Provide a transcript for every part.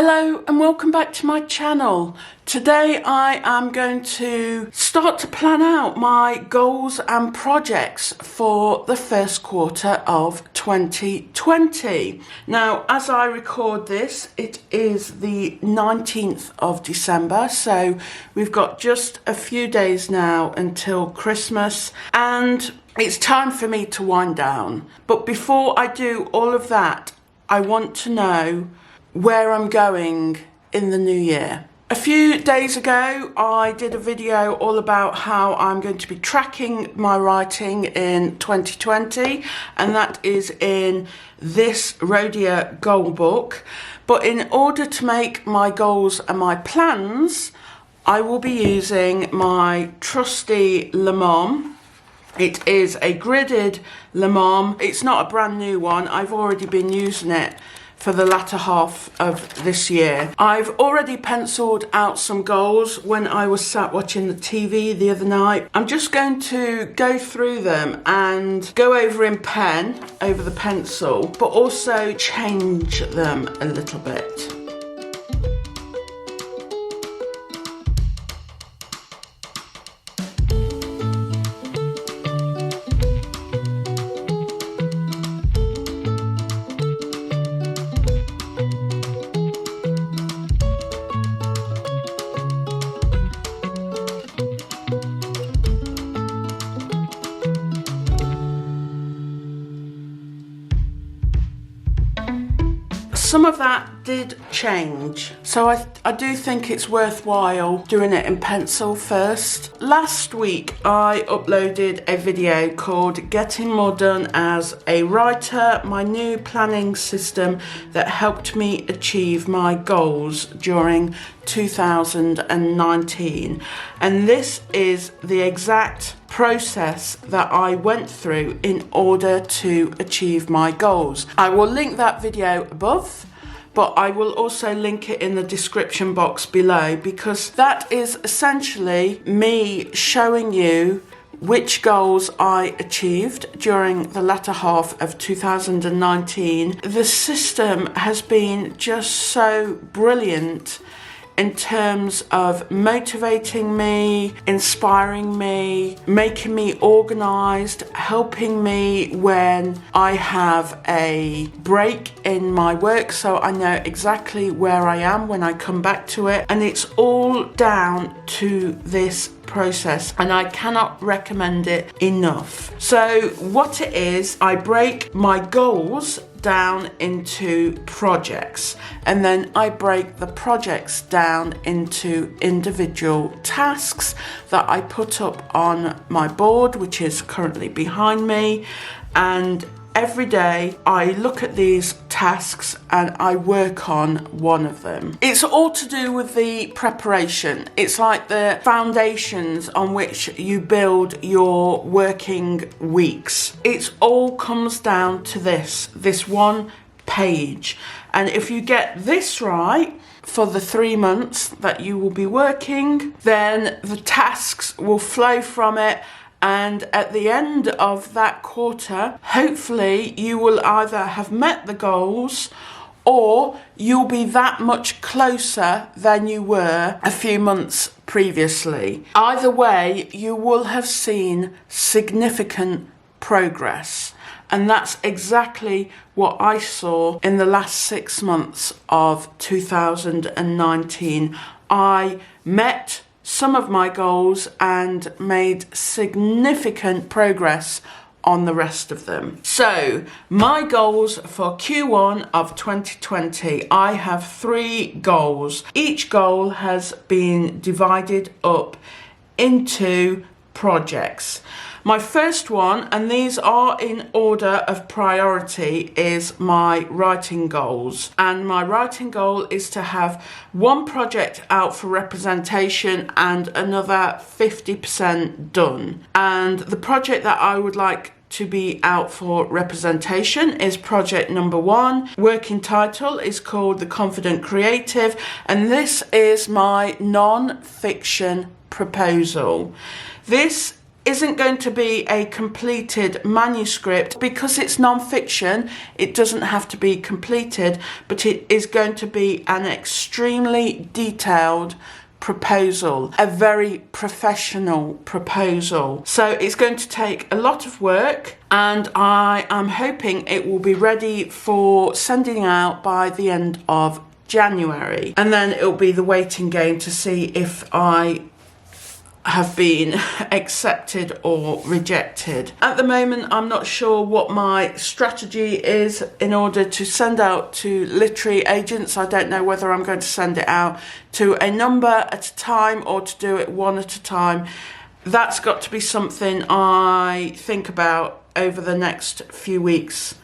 Hello and welcome back to my channel. Today I am going to start to plan out my goals and projects for the first quarter of 2020. Now, as I record this, it is the 19th of December, so we've got just a few days now until Christmas and it's time for me to wind down. But before I do all of that, I want to know where I'm going in the new year. A few days ago I did a video all about how I'm going to be tracking my writing in 2020, and that is in this Rhodia goal book. But in order to make my goals and my plans, I will be using my trusty Le Mans. It is a gridded Le Mans. It's not a brand new one. I've already been using it for the latter half of this year. I've already penciled out some goals when I was sat watching the TV the other night. I'm just going to go through them and go over in pen, over the pencil, but also change them a little bit. Some of that did change, so I do think it's worthwhile doing it in pencil first. Last week I uploaded a video called Getting More Done as a Writer, my new planning system that helped me achieve my goals during 2019. And this is the exact process that I went through in order to achieve my goals. I will link that video above, but I will also link it in the description box below, because that is essentially me showing you which goals I achieved during the latter half of 2019. The system has been just so brilliant in terms of motivating me, inspiring me, making me organised, helping me when I have a break in my work so I know exactly where I am when I come back to it. And it's all down to this process, and I cannot recommend it enough. So what it is, I break my goals down into projects, and then I break the projects down into individual tasks that I put up on my board, which is currently behind me. And every day I look at these tasks and I work on one of them. It's all to do with the preparation. It's like the foundations on which you build your working weeks. It all comes down to this one page. And if you get this right for the 3 months that you will be working, then the tasks will flow from it. And at the end of that quarter, hopefully you will either have met the goals or you'll be that much closer than you were a few months previously. Either way, you will have seen significant progress. And that's exactly what I saw in the last 6 months of 2019. I met some of my goals and made significant progress on the rest of them. So my goals for Q1 of 2020, I have 3 goals. Each goal has been divided up into projects. My first one, and these are in order of priority, is my writing goals. And my writing goal is to have one project out for representation and another 50% done. And the project that I would like to be out for representation is project number 1. Working title is called The Confident Creative, and this is my non-fiction proposal. This isn't going to be a completed manuscript. Because it's non-fiction, it doesn't have to be completed, but it is going to be an extremely detailed proposal, a very professional proposal. So it's going to take a lot of work, and I am hoping it will be ready for sending out by the end of January. And then it'll be the waiting game to see if I have been accepted or rejected. At the moment, I'm not sure what my strategy is in order to send out to literary agents. I don't know whether I'm going to send it out to a number at a time or to do it one at a time. That's got to be something I think about over the next few weeks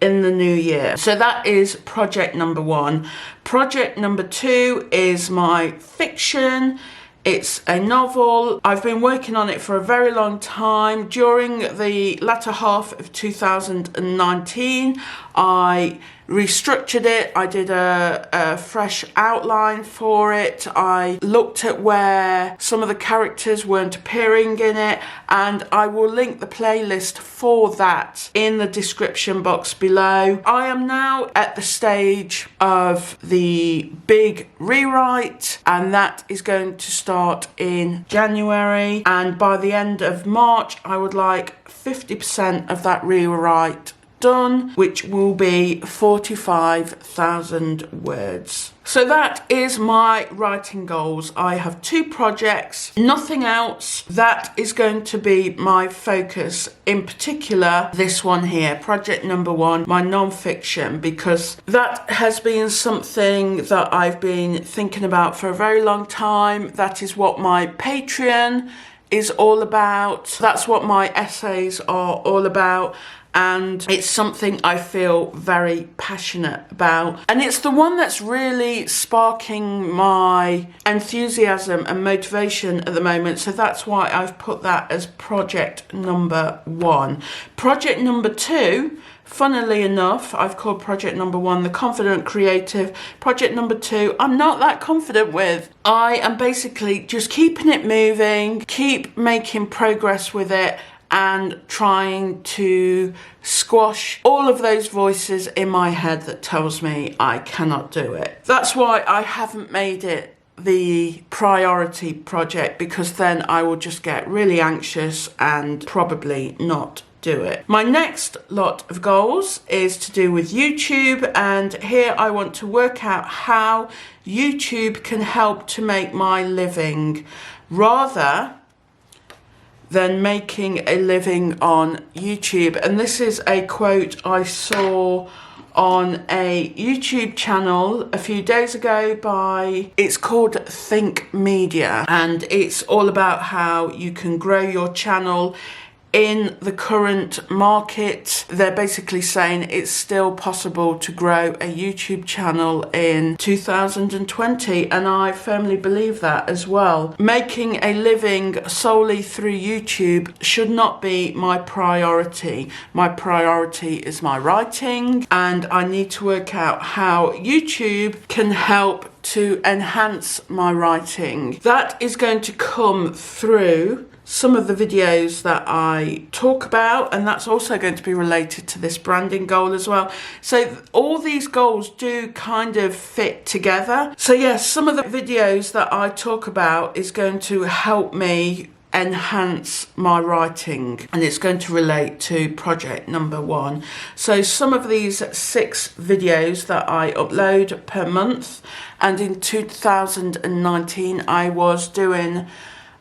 in the new year. So that is project number one. Project number two is my fiction. It's a novel. I've been working on it for a very long time. During the latter half of 2019, I restructured it. I did a fresh outline for it. I looked at where some of the characters weren't appearing in it, and I will link the playlist for that in the description box below. I am now at the stage of the big rewrite, and that is going to start in January, and by the end of March I would like 50% of that rewrite done, which will be 45,000 words. So that is my writing goals. I have 2 projects, nothing else. That is going to be my focus, in particular this one here, project number 1, my non-fiction, because that has been something that I've been thinking about for a very long time. That is what my Patreon is all about. That's what my essays are all about. And it's something I feel very passionate about. And it's the one that's really sparking my enthusiasm and motivation at the moment. So that's why I've put that as project number 1. Project number 2, funnily enough, I've called project number 1 the confident creative. Project number 2, I'm not that confident with. I am basically just keeping it moving, keep making progress with it, and trying to squash all of those voices in my head that tells me I cannot do it. That's why I haven't made it the priority project, because then I will just get really anxious and probably not do it. My next lot of goals is to do with YouTube, and here I want to work out how YouTube can help to make my living rather than making a living on YouTube. And this is a quote I saw on a YouTube channel a few days ago it's called Think Media, and it's all about how you can grow your channel in the current market. They're basically saying it's still possible to grow a YouTube channel in 2020, and I firmly believe that as well. Making a living solely through YouTube should not be my priority. My priority is my writing, and I need to work out how YouTube can help to enhance my writing. That is going to come through some of the videos that I talk about, and that's also going to be related to this branding goal as well. So all these goals do kind of fit together. So yes, some of the videos that I talk about is going to help me enhance my writing, and it's going to relate to project number 1. So some of these 6 videos that I upload per month, and in 2019 I was doing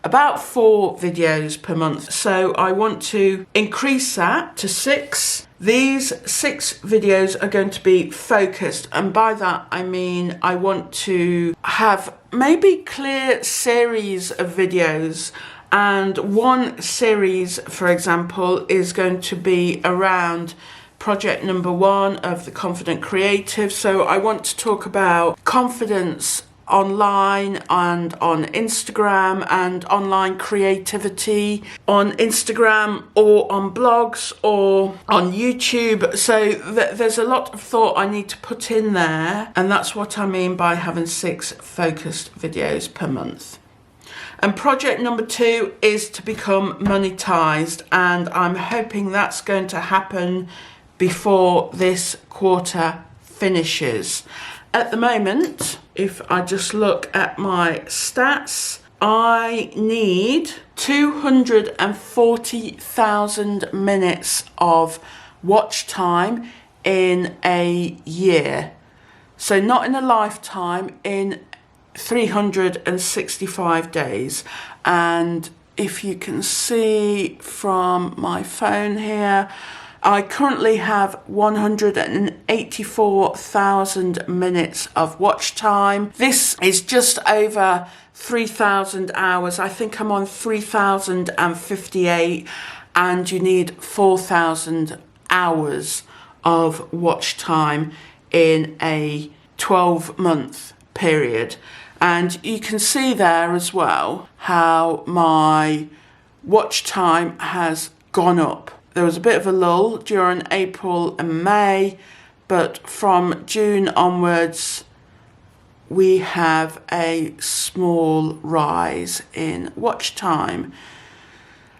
about 4 videos per month. So I want to increase that to 6. These 6 videos are going to be focused, and by that I mean I want to have maybe clear series of videos, and one series, for example, is going to be around project number 1 of the confident creative. So I want to talk about confidence online and on Instagram, and online creativity on Instagram or on blogs or on YouTube. So there's a lot of thought I need to put in there, and that's what I mean by having 6 focused videos per month. And project number 2 is to become monetized, and I'm hoping that's going to happen before this quarter finishes. At the moment, if I just look at my stats, I need 240,000 minutes of watch time in a year. So not in a lifetime, in 365 days. And if you can see from my phone here, I currently have 184,000 minutes of watch time. This is just over 3,000 hours. I think I'm on 3,058, and you need 4,000 hours of watch time in a 12-month period. And you can see there as well how my watch time has gone up. There was a bit of a lull during April and May, but from June onwards, we have a small rise in watch time.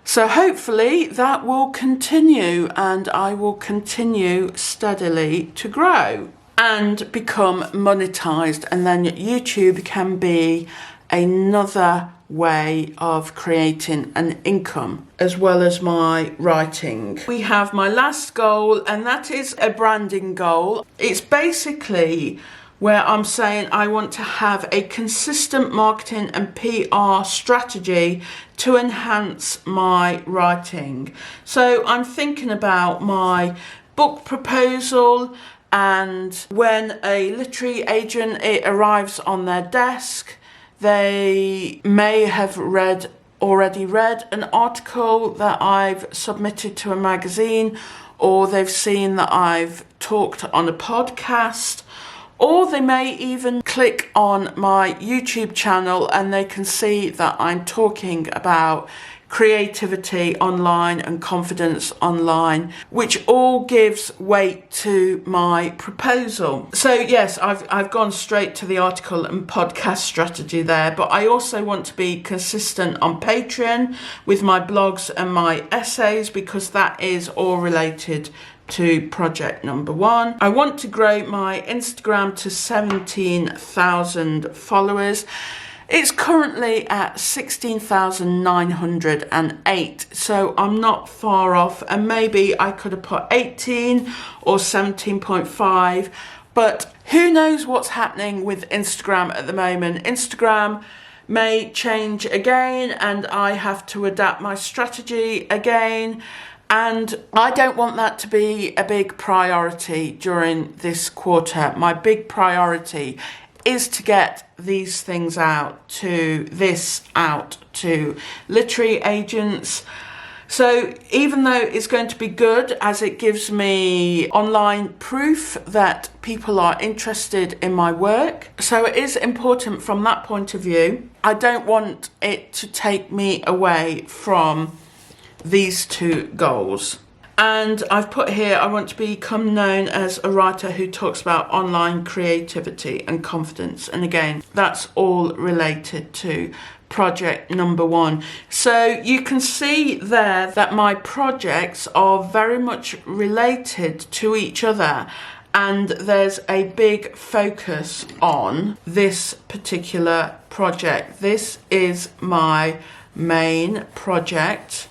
So hopefully that will continue, and I will continue steadily to grow and become monetized, and then YouTube can be another way of creating an income as well as my writing. We have my last goal, and that is a branding goal. It's basically where I'm saying I want to have a consistent marketing and PR strategy to enhance my writing. So I'm thinking about my book proposal, and when a literary agent, it arrives on their desk, they may have already read an article that I've submitted to a magazine, or they've seen that I've talked on a podcast, or they may even click on my YouTube channel and they can see that I'm talking about creativity online and confidence online, which all gives weight to my proposal. So yes, I've gone straight to the article and podcast strategy there, but I also want to be consistent on Patreon with my blogs and my essays, because that is all related to project number 1. I want to grow my Instagram to 17,000 followers. It's currently at 16,908, so I'm not far off, and maybe I could have put 18 or 17.5, but who knows what's happening with Instagram at the moment. Instagram may change again, and I have to adapt my strategy again, and I don't want that to be a big priority during this quarter. My big priority is to get these things out to literary agents. So even though it's going to be good, as it gives me online proof that people are interested in my work, so it is important from that point of view. I don't want it to take me away from these 2 goals. And I've put here, I want to become known as a writer who talks about online creativity and confidence. And again, that's all related to project number 1. So you can see there that my projects are very much related to each other. And there's a big focus on this particular project. This is my main project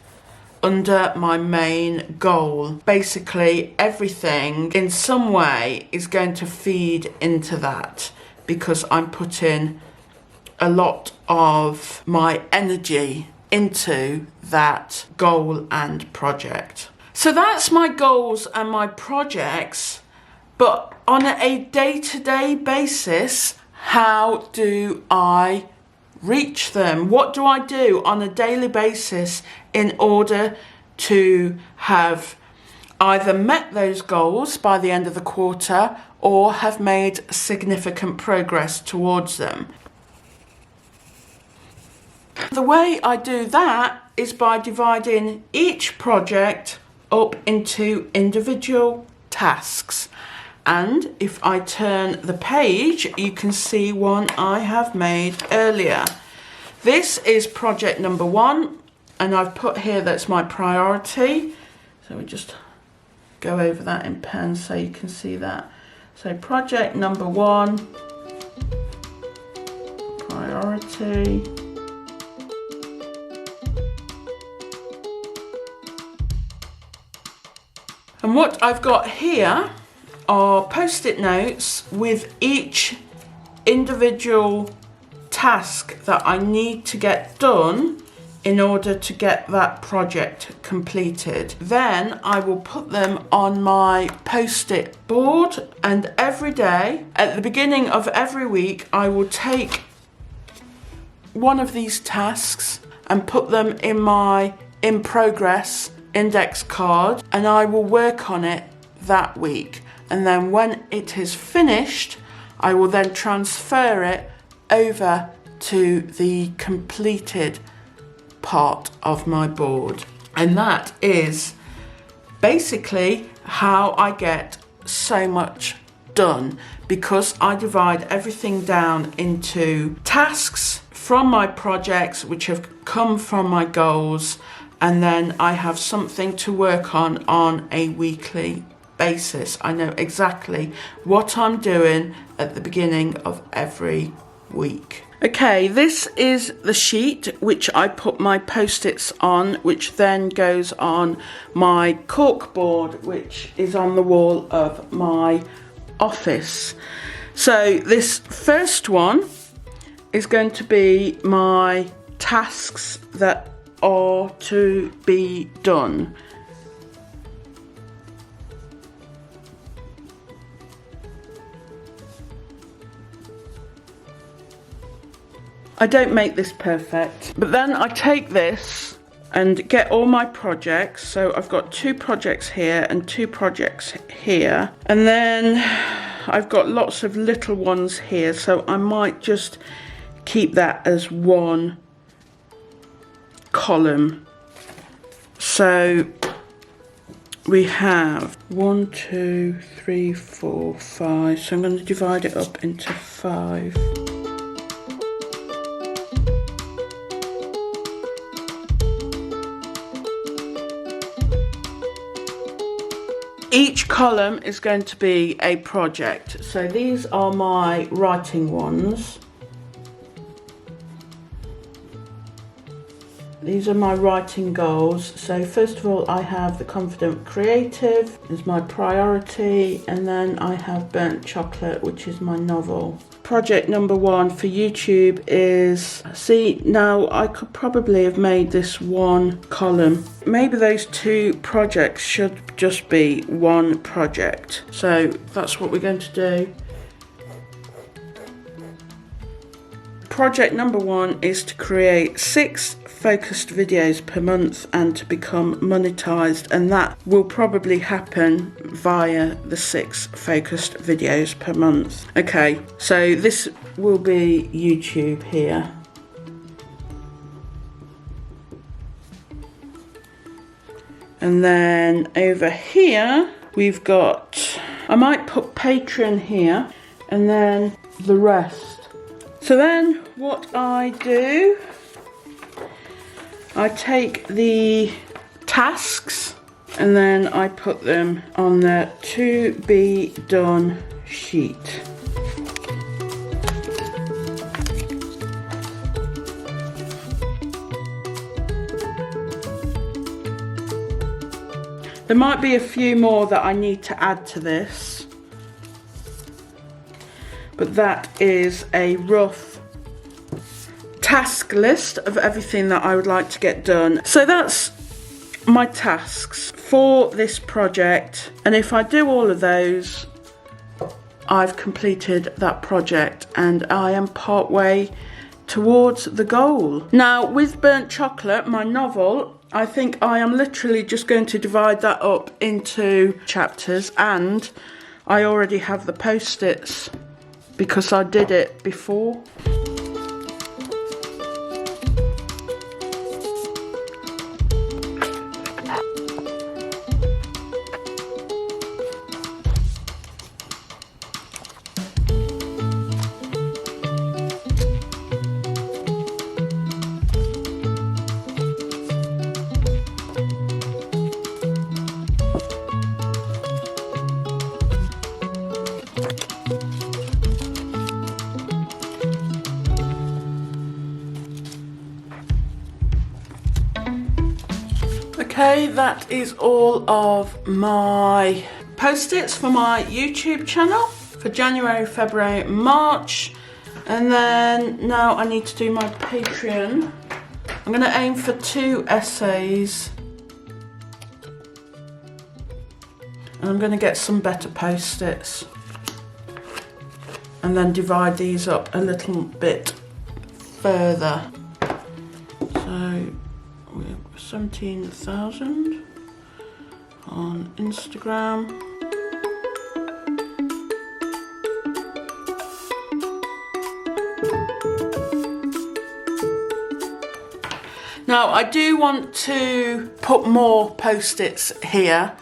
under my main goal. Basically, everything in some way is going to feed into that, because I'm putting a lot of my energy into that goal and project. So that's my goals and my projects, but on a day-to-day basis, how do I reach them? What do I do on a daily basis in order to have either met those goals by the end of the quarter or have made significant progress towards them? The way I do that is by dividing each project up into individual tasks. And if I turn the page, you can see one I have made earlier. This is project number 1, and I've put here that's my priority. So we just go over that in pen so you can see that. So project number 1, priority. And what I've got here are post-it notes with each individual task that I need to get done in order to get that project completed. Then I will put them on my post-it board, and every day, at the beginning of every week, I will take one of these tasks and put them in my in progress index card, and I will work on it that week. And then when it is finished, I will then transfer it over to the completed part of my board. And that is basically how I get so much done, because I divide everything down into tasks from my projects which have come from my goals, and then I have something to work on a weekly basis. I know exactly what I'm doing at the beginning of every week. Okay, this is the sheet which I put my post-its on, which then goes on my cork board, which is on the wall of my office. So this first one is going to be my tasks that are to be done. I don't make this perfect, but then I take this and get all my projects. So I've got 2 projects here and 2 projects here, and then I've got lots of little ones here, so I might just keep that as one column. So we have 1, 2, 3, 4, 5. So I'm going to divide it up into 5. Each column is going to be a project. So these are my writing ones. These are my writing goals. So first of all, I have the Confident Creative is my priority, and then I have Burnt Chocolate, which is my novel. Project number 1 for YouTube is, see, now I could probably have made this one column. Maybe those 2 projects should just be one project. So that's what we're going to do. Project number 1 is to create 6 focused videos per month and to become monetized, and that will probably happen via the 6 focused videos per month. Okay, so this will be YouTube here. And then over here we've got, I might put Patreon here and then the rest. So then what I do, I take the tasks and then I put them on the to be done sheet. There might be a few more that I need to add to this, but that is a rough task list of everything that I would like to get done. So that's my tasks for this project, and if I do all of those, I've completed that project and I am part way towards the goal. Now with Burnt Chocolate, my novel, I think I am literally just going to divide that up into chapters, and I already have the post-its because I did it before. Okay, that is all of my post-its for my YouTube channel for January, February, March. And then now I need to do my Patreon. I'm going to aim for 2 essays. And I'm going to get some better post-its. And then divide these up a little bit further. So we have 17,000 on Instagram. Now I do want to put more post-its here,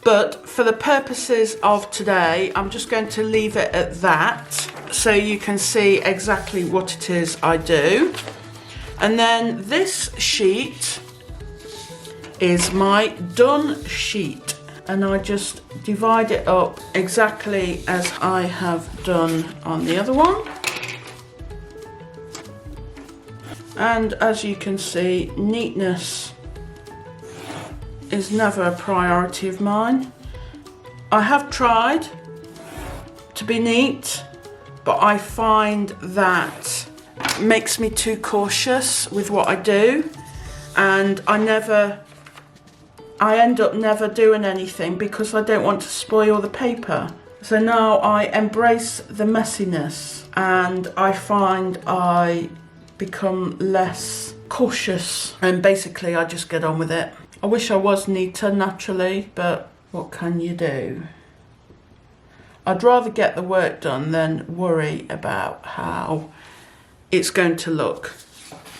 but for the purposes of today, I'm just going to leave it at that so you can see exactly what it is I do. And then this sheet is my done sheet, and I just divide it up exactly as I have done on the other one. And as you can see, neatness is never a priority of mine. I have tried to be neat, but I find that it makes me too cautious with what I do, and I end up never doing anything because I don't want to spoil the paper. So now I embrace the messiness, and I find I become less cautious, and basically I just get on with it. I wish I was neater naturally, but what can you do? I'd rather get the work done than worry about how it's going to look,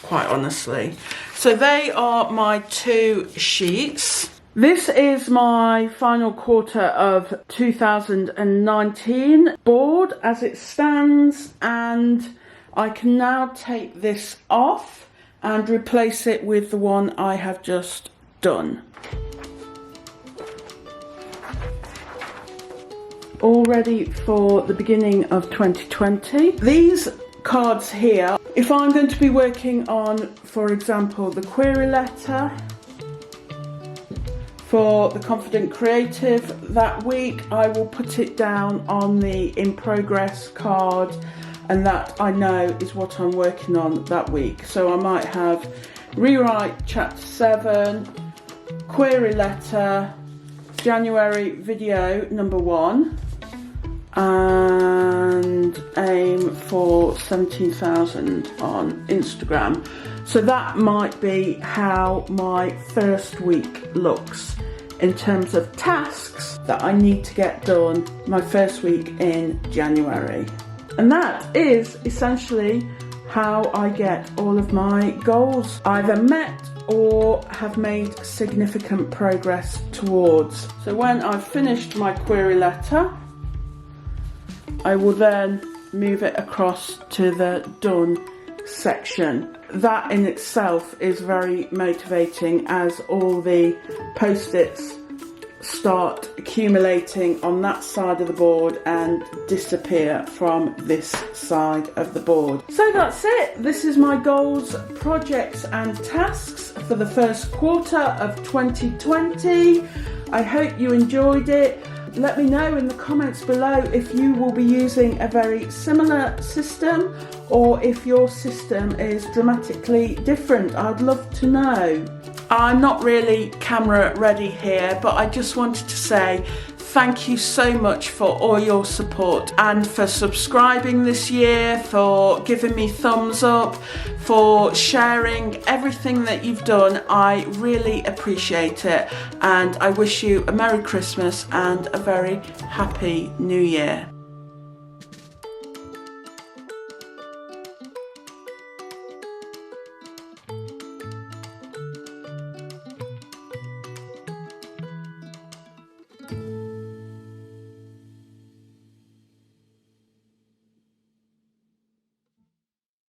quite honestly. So they are my 2 sheets. This is my final quarter of 2019 board as it stands, and I can now take this off and replace it with the one I have just done. All ready for the beginning of 2020. These cards here, if I'm going to be working on, for example, the query letter for the Confident Creative that week, I will put it down on the in progress card, and that I know is what I'm working on that week. So I might have rewrite chapter 7, query letter, January video number 1, and aim for 17,000 on Instagram. So that might be how my first week looks in terms of tasks that I need to get done my first week in January. And that is essentially how I get all of my goals either met or have made significant progress towards. So when I've finished my query letter, I will then move it across to the done section. That in itself is very motivating, as all the post-its start accumulating on that side of the board and disappear from this side of the board. So that's it. This is my goals, projects and tasks for the first quarter of 2020. I hope you enjoyed it. Let me know in the comments below if you will be using a very similar system or if your system is dramatically different. I'd love to know. I'm not really camera ready here, but I just wanted to say thank you so much for all your support and for subscribing this year, for giving me thumbs up, for sharing everything that you've done. I really appreciate it, and I wish you a Merry Christmas and a very Happy New Year.